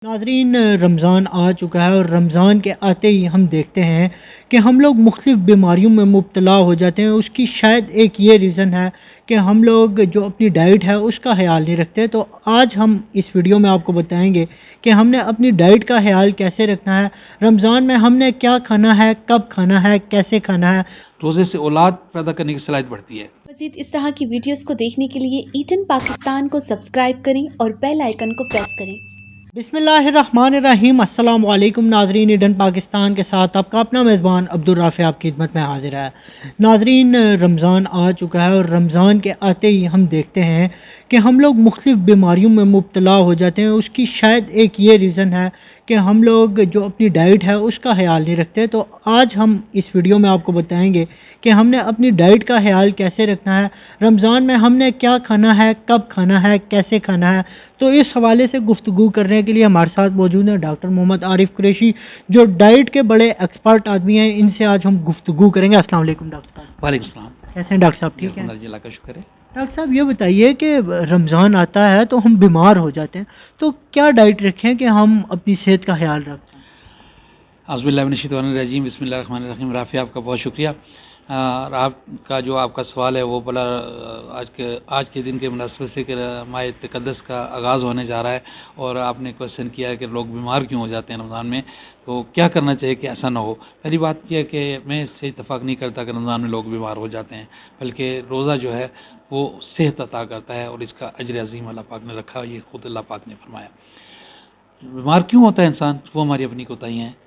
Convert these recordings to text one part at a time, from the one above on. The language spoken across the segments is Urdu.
ناظرین، رمضان آ چکا ہے اور رمضان کے آتے ہی ہم دیکھتے ہیں کہ ہم لوگ مختلف بیماریوں میں مبتلا ہو جاتے ہیں۔ اس کی شاید ایک یہ ریزن ہے کہ ہم لوگ جو اپنی ڈائٹ ہے اس کا خیال نہیں رکھتے۔ تو آج ہم اس ویڈیو میں آپ کو بتائیں گے کہ ہم نے اپنی ڈائٹ کا خیال کیسے رکھنا ہے، رمضان میں ہم نے کیا کھانا ہے، کب کھانا ہے، کیسے کھانا ہے۔ روزے سے اولاد پیدا کرنے کی صلاحیت بڑھتی ہے۔ مزید اس طرح کی ویڈیوز کو دیکھنے کے لیے ایٹن پاکستان کو سبسکرائب کریں اور بیل آئیکن کو پریس کریں۔ بسم اللہ الرحمن الرحیم۔ السلام علیکم ناظرین، ایڈن پاکستان کے ساتھ آپ کا اپنا میزبان عبدالرافع آپ کی خدمت میں حاضر ہے۔ ناظرین، رمضان آ چکا ہے اور رمضان کے آتے ہی ہم دیکھتے ہیں کہ ہم لوگ مختلف بیماریوں میں مبتلا ہو جاتے ہیں۔ اس کی شاید ایک یہ ریزن ہے کہ ہم لوگ جو اپنی ڈائٹ ہے اس کا خیال نہیں رکھتے۔ تو آج ہم اس ویڈیو میں آپ کو بتائیں گے کہ ہم نے اپنی ڈائٹ کا خیال کیسے رکھنا ہے، رمضان میں ہم نے کیا کھانا ہے، کب کھانا ہے، کیسے کھانا ہے۔ تو اس حوالے سے گفتگو کرنے کے لیے ہمارے ساتھ موجود ہیں ڈاکٹر محمد عارف قریشی، جو ڈائٹ کے بڑے ایکسپرٹ آدمی ہیں۔ ان سے آج ہم گفتگو کریں گے۔ السلام علیکم ڈاکٹر صاحب۔ وعلیکم السلام۔ کیسے ہیں ڈاکٹر صاحب؟ ٹھیک ہے اللہ کا شکر ہے۔ ڈاکٹر صاحب یہ بتائیے کہ رمضان آتا ہے تو ہم بیمار ہو جاتے ہیں، تو کیا ڈائٹ رکھیں کہ ہم اپنی صحت کا خیال رکھیں؟ اعوذ باللہ من الشیطان الرجیم، بسم اللہ الرحمن الرحیم۔ رافع، آپ کا بہت شکریہ۔ آپ کا سوال ہے وہ بلا آج کے دن کے مناسبت سے کہ ماہ تقدس کا آغاز ہونے جا رہا ہے، اور آپ نے کوشچن کیا ہے کہ لوگ بیمار کیوں ہو جاتے ہیں رمضان میں، تو کیا کرنا چاہیے کہ ایسا نہ ہو۔ پہلی بات یہ ہے کہ میں اس سے اتفاق نہیں کرتا کہ رمضان میں لوگ بیمار ہو جاتے ہیں، بلکہ روزہ جو ہے وہ صحت عطا کرتا ہے، اور اس کا اجر عظیم اللہ پاک نے رکھا، یہ خود اللہ پاک نے فرمایا۔ بیمار کیوں ہوتا ہے انسان؟ وہ ہماری اپنی کوتاہیاں ہیں،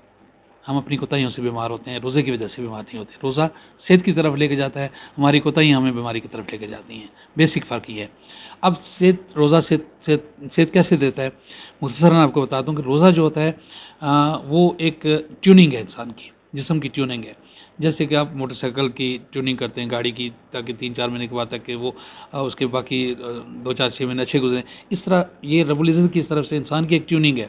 ہم اپنی کوتاہیوں سے بیمار ہوتے ہیں، روزے کی وجہ سے بیمار نہیں ہوتے۔ روزہ صحت کی طرف لے کے جاتا ہے، ہماری کوتاہیاں ہمیں بیماری کی طرف لے کے جاتی ہیں۔ بیسک فرق یہ ہے۔ اب روزہ صحت کیسے دیتا ہے؟ مختصراً آپ کو بتا دوں کہ روزہ جو ہوتا ہے وہ ایک ٹیوننگ ہے، انسان کی جسم کی ٹیوننگ ہے۔ جیسے کہ آپ موٹر سائیکل کی ٹیوننگ کرتے ہیں گاڑی کی، تاکہ 3-4 مہینے کے بعد تک کہ وہ اس کے باقی 2-4-6 مہینے اچھے گزریں، اس طرح یہ رب العزت کی طرف سے انسان کی ایک ٹیوننگ ہے،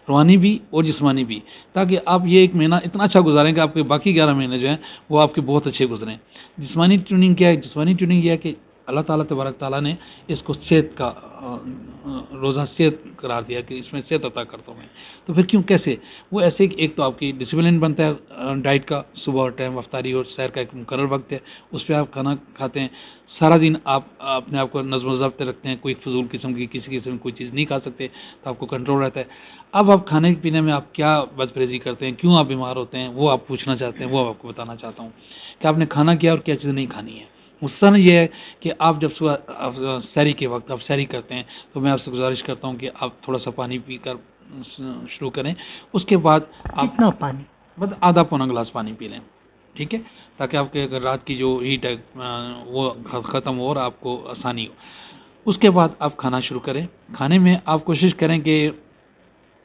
روحانی بھی اور جسمانی بھی، تاکہ آپ یہ ایک مہینہ اتنا اچھا گزاریں کہ آپ کے باقی 11 مہینے جو ہیں وہ آپ کے بہت اچھے گزریں۔ جسمانی ٹیوننگ کیا ہے؟ جسمانی ٹیوننگ یہ ہے کہ اللہ تعالیٰ تبارک تعالیٰ نے اس کو صحت کا روزہ صحت قرار دیا کہ اس میں صحت عطا کرتا ہوں میں۔ تو پھر کیوں، کیسے؟ وہ ایسے کہ ایک تو آپ کی ڈسپلن بنتا ہے ڈائٹ کا، صبح اور ٹائم افطاری اور سحر کا ایک مقرر وقت ہے، اس پہ آپ کھانا کھاتے ہیں، سارا دن آپ اپنے آپ کو نظم و ضبط رکھتے ہیں، کوئی فضول قسم کی کسی قسم کی کوئی چیز نہیں کھا سکتے، تو آپ کو کنٹرول رہتا ہے۔ اب آپ کھانے پینے میں آپ کیا بد پرہیزی کرتے ہیں، کیوں آپ بیمار ہوتے ہیں، وہ آپ پوچھنا چاہتے ہیں، وہ آپ کو بتانا چاہتا ہوں کہ آپ نے کھانا کیا اور کیا چیزیں نہیں کھانی ہے۔ مستند یہ ہے کہ آپ جب صبح سحری کے وقت آپ سحری کرتے ہیں تو میں آپ سے گزارش کرتا ہوں کہ آپ تھوڑا سا پانی پی کر شروع کریں، اس کے بعد آپ کتنا پانی؟ بس آدھا پونا گلاس پانی پی لیں، ٹھیک ہے، تاکہ آپ کے اگر رات کی جو ہیٹ ہے وہ ختم ہو اور آپ کو آسانی ہو۔ اس کے بعد آپ کھانا شروع کریں۔ کھانے میں آپ کوشش کریں کہ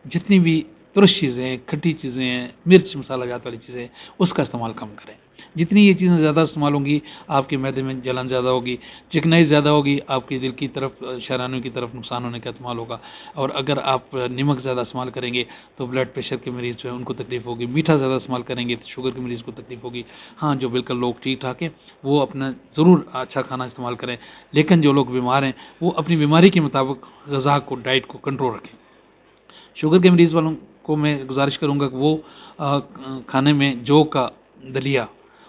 جتنی بھی ترش چیزیں ہیں، کھٹی چیزیں ہیں، مرچ مسالہ جات والی چیزیں، اس کا استعمال کم کریں۔ جتنی یہ چیزیں زیادہ استعمال ہوں گی، آپ کے معدے میں جلن زیادہ ہوگی، چکنائی زیادہ ہوگی، آپ کے دل کی طرف شریانوں کی طرف نقصان ہونے کا احتمال ہوگا، اور اگر آپ نمک زیادہ استعمال کریں گے تو بلڈ پریشر کے مریض جو ہیں ان کو تکلیف ہوگی، میٹھا زیادہ استعمال کریں گے تو شوگر کے مریض کو تکلیف ہوگی۔ ہاں، جو بالکل لوگ ٹھیک ٹھاک ہیں وہ اپنا ضرور اچھا کھانا استعمال کریں، لیکن جو لوگ بیمار ہیں وہ اپنی بیماری کے مطابق غذا کو، ڈائٹ کو کنٹرول رکھیں۔ شوگر کے مریض والوں کو میں گزارش کروں گا کہ وہ کھانے میں جو کا دلیا،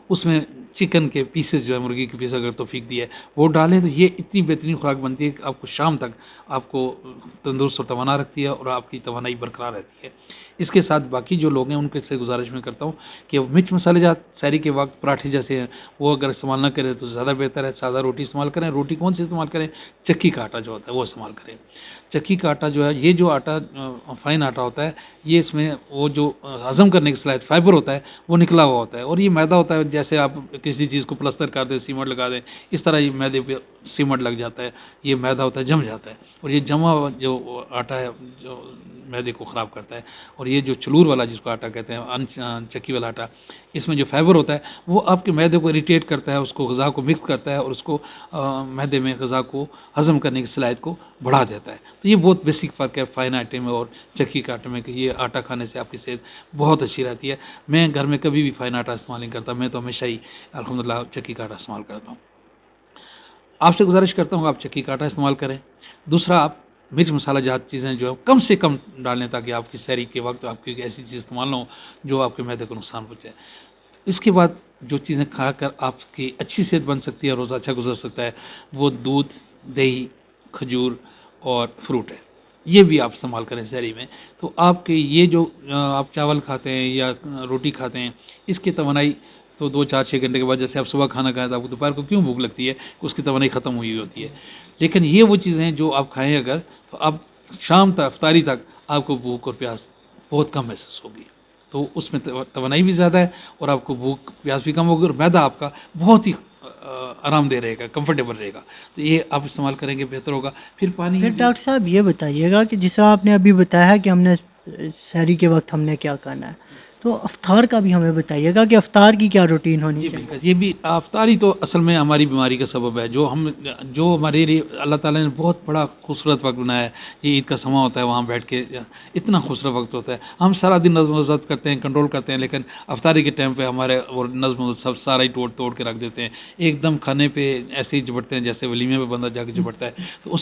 اس میں چکن کے پیسز جو ہے، مرغی کے پیس اگر توفیق دی ہے وہ ڈالیں، تو یہ اتنی بہترین خوراک بنتی ہے کہ آپ کو شام تک آپ کو تندرست اور توانا رکھتی ہے اور آپ کی توانائی برقرار رہتی ہے۔ اس کے ساتھ باقی جو لوگ ہیں ان کے سے گزارش میں کرتا ہوں کہ مرچ مسالے جات سحری کے وقت پراٹھے جیسے ہیں وہ اگر استعمال نہ کریں تو زیادہ بہتر ہے۔ سادہ روٹی استعمال کریں۔ روٹی کون سی استعمال کریں؟ چکی کا آٹا جو ہوتا ہے وہ استعمال کریں۔ چکی کا آٹا جو ہے، یہ جو آٹا فائن آٹا ہوتا ہے، یہ اس میں وہ جو ہضم کرنے کی صلاحیت فائبر ہوتا ہے وہ نکلا ہوا ہوتا ہے، اور یہ میدا ہوتا ہے جیسے آپ کسی چیز کو پلستر کر دیں، سیمنٹ لگا دیں، اس طرح یہ میدے پہ سیمنٹ لگ جاتا ہے، یہ میدا ہوتا ہے، جم جاتا ہے، اور یہ جمع ہوا جو آٹا ہے جو میدے کو خراب کرتا ہے۔ اور یہ جو چلور والا جس کو آٹا کہتے ہیں، چکی والا آٹا، اس میں جو فائبر ہوتا ہے وہ آپ کے میدے کو اریٹیٹ کرتا ہے، اس کو غذا کو مکس کرتا ہے اور اس کو میدے میں غذا کو ہضم کرنے کی صلاحیت کو بڑھا دیتا ہے۔ تو یہ بہت بیسک فرق ہے فائن آٹے میں اور چکی کے آٹے میں، کہ یہ آٹا کھانے سے آپ کی صحت بہت اچھی رہتی ہے۔ میں گھر میں کبھی بھی فائن آٹا استعمال نہیں کرتا، میں تو ہمیشہ ہی الحمدللہ چکی کا آٹا استعمال کرتا ہوں۔ آپ سے گزارش کرتا ہوں آپ چکی کا آٹا استعمال کریں۔ دوسرا، آپ مرچ مسالہ جات چیزیں جو ہے کم سے کم ڈالیں تاکہ آپ کی سحری کے وقت آپ کی ایسی چیز استعمال نہ ہو جو آپ کے معدے کو نقصان پہنچائے. اس کے بعد جو چیزیں کھا کر آپ کی اچھی صحت بن سکتی ہے اور روزہ اچھا گزر سکتا ہے وہ دودھ، دہی، کھجور اور فروٹ ہے. یہ بھی آپ استعمال کریں سحری میں. تو آپ کے یہ جو آپ چاول کھاتے ہیں یا روٹی کھاتے ہیں اس کی توانائی تو 2-4-6 گھنٹے کے بعد، جیسے آپ صبح کھانا کھائیں تو آپ کو دوپہر کو کیوں بھوک لگتی ہے کہ اس کی توانائی ختم ہوئی ہوتی ہے. لیکن یہ وہ چیزیں ہیں جو آپ کھائیں اگر تو اب شام تک افطاری تک آپ کو بھوک اور پیاس بہت کم محسوس ہوگی. تو اس میں توانائی بھی زیادہ ہے اور آپ کو بھوک پیاس بھی کم ہوگی اور معدہ آپ کا بہت ہی آرام دہ رہے گا، کمفرٹیبل رہے گا. تو یہ آپ استعمال کریں گے بہتر ہوگا. پھر پانی. پھر ڈاکٹر صاحب یہ بتائیے گا کہ جیسا آپ نے ابھی بتایا کہ ہم نے سحری کے وقت ہم نے کیا کرنا ہے، تو افطار کا بھی ہمیں بتائیے گا کہ افطار کی کیا روٹین ہونی چاہیے. یہ بھی افطاری تو اصل میں ہماری بیماری کا سبب ہے. جو ہمارے لیے اللہ تعالیٰ نے بہت بڑا خوبصورت وقت بنایا ہے. یہ عید کا سما ہوتا ہے، وہاں بیٹھ کے اتنا خوبصورت وقت ہوتا ہے. ہم سارا دن نظم و ضبط کرتے ہیں، کنٹرول کرتے ہیں، لیکن افطاری کے ٹائم پہ ہمارے وہ نظم و ضبط سارا ہی توڑ کے رکھ دیتے ہیں. ایک دم کھانے پہ ایسے ہی جبڑتے ہیں جیسے ولیمے پہ بندہ جا کے جبڑتا ہے. تو اس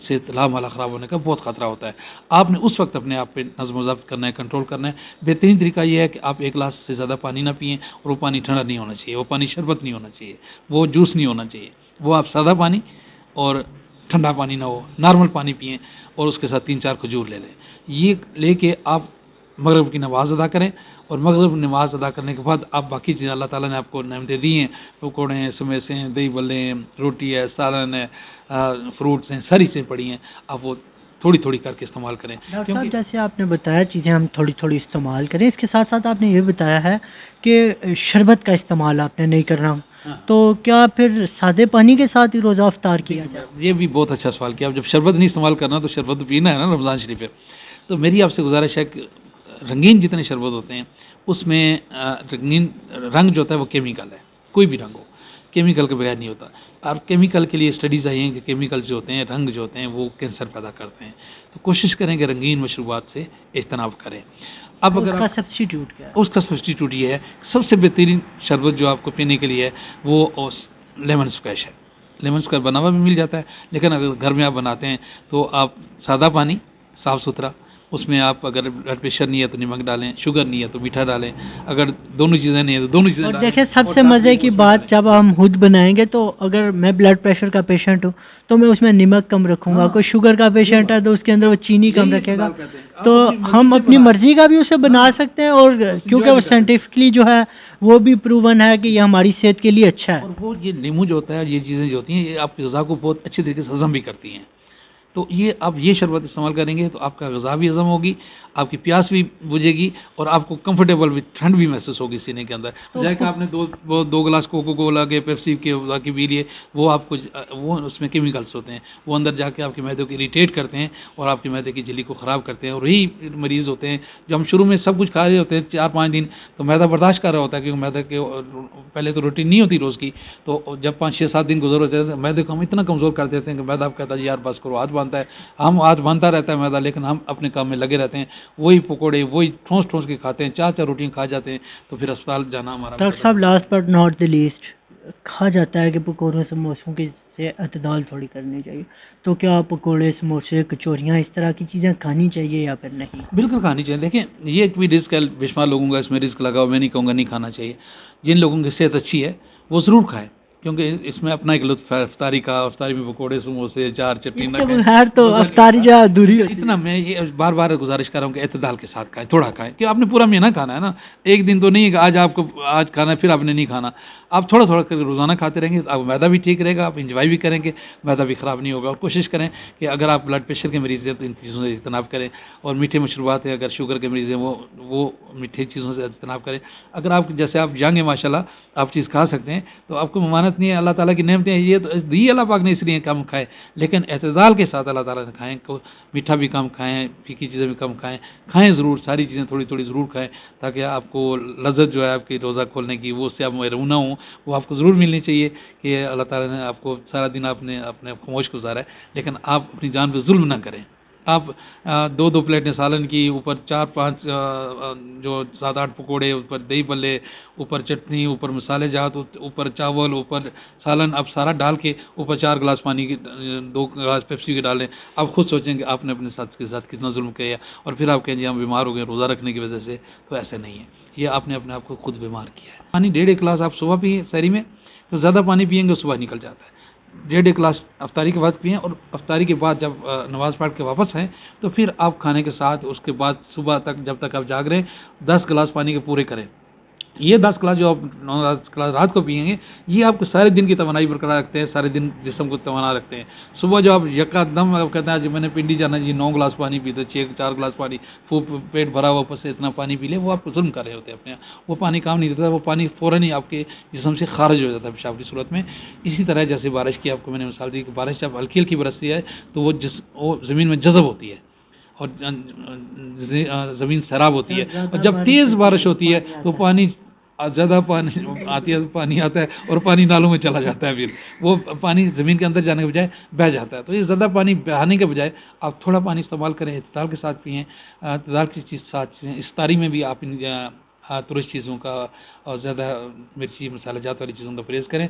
سے تلا مالا خراب ہونے کا بہت خطرہ ہوتا ہے. آپ نے اس وقت اپنے آپ پہ نظم و ضبط کرنا ہے، کنٹرول کرنا ہے. بہترین طریقہ یہ ہے کہ آپ 1 گلاس سے زیادہ پانی نہ پئیں اور وہ پانی ٹھنڈا نہیں ہونا چاہیے، وہ پانی شربت نہیں ہونا چاہیے، وہ جوس نہیں ہونا چاہیے. وہ آپ سادہ پانی اور ٹھنڈا پانی نہ ہو، نارمل پانی پئیں اور اس کے ساتھ 3-4 کھجور لے لیں. یہ لے کے آپ مغرب کی نماز ادا کریں اور مغرب نماز ادا کرنے کے بعد آپ باقی چیزیں اللہ تعالیٰ نے آپ کو نعمتیں دی ہیں، پکوڑے ہیں، سمیسے ہیں، دہی بلے ہیں، روٹی ہے، سالن ہے، فروٹس ہیں، ساری چیزیں پڑی ہیں، آپ وہ تھوڑی تھوڑی کر کے استعمال کریں. ڈاکٹر صاحب جیسے آپ نے بتایا چیزیں ہم تھوڑی تھوڑی استعمال کریں، اس کے ساتھ ساتھ آپ نے یہ بتایا ہے کہ شربت کا استعمال آپ نے نہیں کرنا، تو کیا پھر سادے پانی کے ساتھ ہی روزہ افطار کیا جائے؟ یہ بھی بہت اچھا سوال کیا. اب جب شربت نہیں استعمال کرنا تو شربت پینا ہے نا رمضان شریف پہ. تو میری آپ سے گزارش ہے کہ رنگین جتنے شربت ہوتے ہیں اس میں رنگین رنگ جو ہوتا ہے وہ کیمیکل ہے، کوئی بھی رنگ ہو کیمیکل کے بغیر نہیں ہوتا. اور کیمیکل کے لیے اسٹڈیز آئی ہیں کہ کیمیکل جو ہوتے ہیں، رنگ جو ہوتے ہیں وہ کینسر پیدا کرتے ہیں. تو کوشش کریں کہ رنگین مشروبات سے اجتناب کریں. اب اگر اس کا سبسٹیٹیوٹ کیا ہے؟ اس کا سبسٹیٹیوٹ یہ ہے، سب سے بہترین شربت جو آپ کو پینے کے لیے ہے وہ لیمن اسکویش ہے. لیمن اسکویش بنا ہوا بھی مل جاتا ہے، لیکن اگر گھر میں آپ بناتے ہیں تو آپ سادہ پانی صاف ستھرا، اس میں آپ اگر بلڈ پریشر نہیں ہے تو نمک ڈالیں، شوگر نہیں ہے تو میٹھا ڈالیں، اگر دونوں چیزیں نہیں ہیں تو دونوں چیزیں ڈالیں. دیکھیں سب سے مزے کی بات، جب ہم خود بنائیں گے تو اگر میں بلڈ پریشر کا پیشنٹ ہوں تو میں اس میں نمک کم رکھوں گا، کوئی شوگر کا پیشنٹ ہے تو اس کے اندر وہ چینی کم رکھے گا. تو ہم اپنی مرضی کا بھی اسے بنا سکتے ہیں، اور کیونکہ وہ سائنٹیفکلی جو ہے وہ بھی پروون ہے کہ یہ ہماری صحت کے لیے اچھا ہے. اور وہ یہ لیمو جو ہوتا ہے، یہ چیزیں جو ہوتی ہیں یہ آپ کی غذا کو بہت اچھی طریقے سے ہضم بھی کرتی ہیں. تو یہ آپ یہ شربت استعمال کریں گے تو آپ کا غذا بھی ہضم ہوگی، آپ کی پیاس بھی بجھے گی اور آپ کو کمفرٹیبل بھی، ٹھنڈ بھی محسوس ہوگی سینے کے اندر. جائے کہ آپ نے دو گلاس کوکو کولا کے پیپسی کے باقی پی لیے، وہ آپ کو وہ اس میں کیمیکلس ہوتے ہیں، وہ اندر جا کے آپ کے معدے کو اریٹیٹ کرتے ہیں اور آپ کے معدے کی جھلی کو خراب کرتے ہیں. اور یہی مریض ہوتے ہیں جو ہم شروع میں سب کچھ کھا رہے ہوتے ہیں 4-5 دن تو معدہ برداشت کر رہا ہوتا ہے، کیونکہ معدے کے پہلے تو روٹین نہیں ہوتی روز کی. تو جب 5-6-7 دن گزر ہوتے ہیں معدے کو ہم اتنا کمزور کر دیتے ہیں کہ معدہ آپ کہتا ہے یار بس کرو، ہاتھ باندھتا ہے. ہم ہاتھ باندھتا رہتا ہے معدہ، لیکن ہم اپنے کام میں لگے رہتے ہیں، وہی پکوڑے وہی ٹھونس کے کھاتے ہیں، 4 روٹیاں کھا جاتے ہیں. تو پھر اسپتال جانا ہمارا. ڈاکٹر صاحب last but not the least, کہا جاتا ہے کہ پکوڑوں سموسوں کے سے اعتدال تھوڑی کرنی چاہیے، تو کیا پکوڑے سموسے کچوریاں اس طرح کی چیزیں کھانی چاہیے یا پھر نہیں؟ بالکل کھانی چاہیے. دیکھیں یہ ایک بھی رزق ہے، بے شمار لوگوں کا اس میں رزق لگا ہوا، میں نہیں کہوں گا نہیں کھانا چاہیے. جن لوگوں کی صحت اچھی ہے وہ ضرور کھائیں، کیونکہ اس میں اپنا ایک لطف ہے افطاری کا. افطاری میں پکوڑے سموسے چار چٹنی خیر تو افطاری جو ادھوری اتنا. میں یہ بار بار گزارش کر رہا ہوں کہ اعتدال کے ساتھ کھائیں، تھوڑا کھائیں، کہ آپ نے پورا مہینہ کھانا ہے نا. ایک دن تو نہیں کہ آج آپ کو آج کھانا ہے پھر آپ نے نہیں کھانا. آپ تھوڑا تھوڑا کر کے روزانہ کھاتے رہیں گے، آپ معدہ بھی ٹھیک رہے گا، آپ انجوائے بھی کریں گے، معدہ بھی خراب نہیں ہوگا. اور کوشش کریں کہ اگر آپ بلڈ پریشر کے مریض ہیں تو ان چیزوں سے اجتناب کریں. اور میٹھے مشروبات ہیں، اگر شوگر کے مریض ہیں وہ میٹھے چیزوں سے اجتناب کریں. اگر آپ جیسے آپ جائیں گے ماشاءاللہ آپ چیز کھا سکتے ہیں تو آپ کو ممانعت نہیں ہے. اللہ تعالیٰ کی نعمتیں ہیں، یہ دی اللہ پاک نے اس لیے کم کھائے، لیکن اعتدال کے ساتھ اللہ تعالیٰ نے کھائیں. میٹھا بھی کم کھائیں، پھیکی چیزیں بھی کم کھائیں ضرور، ساری چیزیں تھوڑی تھوڑی ضرور کھائیں، تاکہ آپ کو لذت جو ہے آپ کی روزہ کھولنے کی وہ اس سے آپ محروم نہ ہوں. وہ آپ کو ضرور ملنی چاہیے کہ اللہ تعالیٰ نے آپ کو سارا دن آپ نے اپنے خاموش گزارا ہے، لیکن آپ اپنی جان پہ ظلم نہ کریں. آپ دو دو پلیٹیں سالن کی، اوپر 4-5 جو 7-8 پکوڑے، اوپر دہی بلے، اوپر چٹنی، اوپر مسالے جات، اوپر چاول، اوپر سالن، آپ سارا ڈال کے اوپر 4 گلاس پانی کی، 2 گلاس پیپسی کے ڈالیں. آپ خود سوچیں کہ آپ نے اپنے ساتھ کے ساتھ کتنا ظلم کیا، اور پھر آپ کہیں جی ہم بیمار ہو گئے روزہ رکھنے کی وجہ سے. تو ایسے نہیں ہے، یہ آپ نے اپنے آپ کو خود بیمار کیا ہے. پانی 1.5 گلاس آپ صبح پئیں سحری میں، تو زیادہ پانی پئیں گے صبح نکل جاتا ہے. 1.5 گلاس افطاری کے بعد پئیں، اور افطاری کے بعد جب نماز پڑھ کے واپس آئیں تو پھر آپ کھانے کے ساتھ اس کے بعد صبح تک جب تک آپ جاگ رہے ہیں 10 گلاس پانی کے پورے کریں. یہ 10 گلاس جو آپ 9 گلاس رات کو پئیں گے، یہ آپ کو سارے دن کی توانائی برقرار رکھتے ہیں، سارے دن جسم کو توانا رکھتے ہیں. صبح جو آپ یکا دم آپ کہتے ہیں جی میں نے پنڈی جانا جی 9 گلاس پانی پیتے، 4 گلاس پانی، پیٹ بھرا ہوا اوپر سے اتنا پانی پی لے، وہ آپ ظلم کر رہے ہوتے ہیں اپنے. وہ پانی کام نہیں دیتا، وہ پانی فوراً ہی آپ کے جسم سے خارج ہو جاتا ہے پیشاب کی صورت میں. اسی طرح جیسے بارش کی آپ کو میں نے مثال دی کہ بارش جب ہلکی ہلکی برستی ہے تو وہ زمین میں جذب ہوتی ہے اور زمین سیراب ہوتی ہے، اور جب تیز بارش ہوتی ہے تو پانی زیادہ پانی آتی ہے، پانی آتا ہے اور پانی نالوں میں چلا جاتا ہے، پھر وہ پانی زمین کے اندر جانے کے بجائے بہہ جاتا ہے. تو یہ زیادہ پانی بہانے کے بجائے آپ تھوڑا پانی استعمال کریں، اعتدال کے ساتھ پئیں. اعتدال کی چیز ساتھ افطاری میں بھی آپ ترش چیزوں کا اور زیادہ مرچی مسالہ جات والی چیزوں کا پرہیز کریں.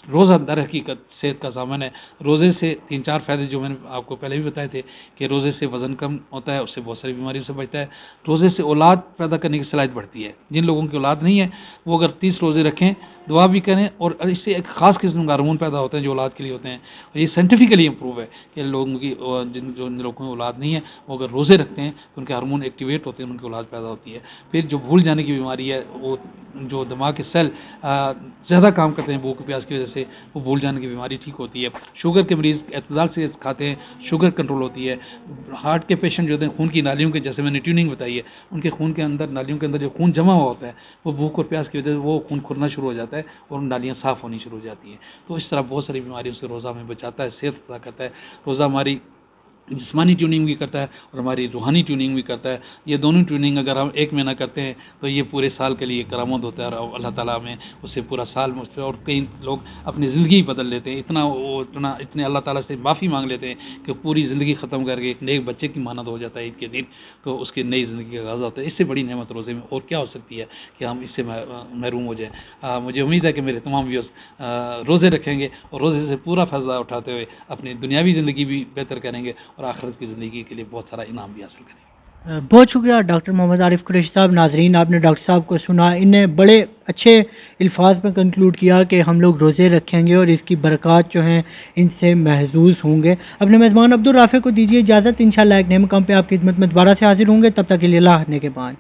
روزہ در حقیقت صحت کا سامان ہے. روزے سے 3-4 فائدے جو میں نے آپ کو پہلے بھی بتائے تھے کہ روزے سے وزن کم ہوتا ہے، اس سے بہت ساری بیماریوں سے بچتا ہے. روزے سے اولاد پیدا کرنے کی صلاحیت بڑھتی ہے. جن لوگوں کی اولاد نہیں ہے وہ اگر 30 روزے رکھیں، دعا بھی کریں، اور اس سے ایک خاص قسم کا ہارمون پیدا ہوتے ہیں جو اولاد کے لیے ہوتے ہیں. اور یہ سائنٹیفکلی امپروو ہے کہ لوگوں کی جن لوگوں کی اولاد نہیں ہے وہ اگر روزے رکھتے ہیں تو ان کے ہارمون ایکٹیویٹ ہوتے ہیں، ان کی اولاد پیدا ہوتی ہے. پھر جو بھول جانے کی بیماری ہے، وہ جو دماغ کے سیل زیادہ کام کرتے ہیں بھوک پیاس کی وجہ سے، وہ بھول جانے کی بیماری ٹھیک ہوتی ہے. شوگر کے مریض اعتدال سے کھاتے ہیں، شوگر کنٹرول ہوتی ہے. ہارٹ کے پیشنٹ جو ہوتے ہیں، خون کی نالیوں کے، جیسے میں نے ٹیوننگ بتائی ہے، ان کے خون کے اندر نالیوں کے اندر جو خون جمع ہوا ہوتا ہے وہ بھوک اور پیاس کی وجہ سے وہ خون کھرنا شروع ہو جاتا ہے اور نالیاں صاف ہونی شروع ہو جاتی ہیں. تو اس طرح بہت ساری بیماریوں سے روزہ ہمیں بچاتا ہے، صحت پیدا کرتا ہے. روزہ ہماری جسمانی ٹیوننگ بھی کرتا ہے اور ہماری روحانی ٹیوننگ بھی کرتا ہے. یہ دونوں ٹیوننگ اگر ہم ایک مہینہ کرتے ہیں تو یہ پورے سال کے لیے کرامت ہوتا ہے، اور اللہ تعالیٰ ہمیں اس سے پورا سال مجھ اور کئی لوگ اپنی زندگی بدل لیتے ہیں. اتنے اللہ تعالیٰ سے معافی مانگ لیتے ہیں کہ پوری زندگی ختم کر کے ایک نیک بچے کی مانند ہو جاتا ہے عید کے دن، تو اس کی نئی زندگی کا آغاز ہوتا ہے. اس سے بڑی نعمت روزے میں اور کیا ہو سکتی ہے کہ ہم اس سے محروم ہو جائیں. مجھے امید ہے کہ میرے تمام ویورز روزے رکھیں گے اور روزے سے پورا فائدہ اٹھاتے ہوئے اپنی دنیاوی زندگی بھی بہتر کریں گے اور آخرت کی زندگی کے لیے بہت سارا انعام بھی حاصل کریں گے. بہت شکریہ ڈاکٹر محمد عارف قریشی صاحب. ناظرین، آپ نے ڈاکٹر صاحب کو سنا، ان نے بڑے اچھے الفاظ میں کنکلوڈ کیا کہ ہم لوگ روزے رکھیں گے اور اس کی برکات جو ہیں ان سے محظوظ ہوں گے. اپنے میزبان عبدالرافع کو دیجیے اجازت، انشاءاللہ ایک نئے مقام پہ آپ کی خدمت میں دوبارہ سے حاضر ہوں گے. تب تک کے لیے اللہ نے کے بعد.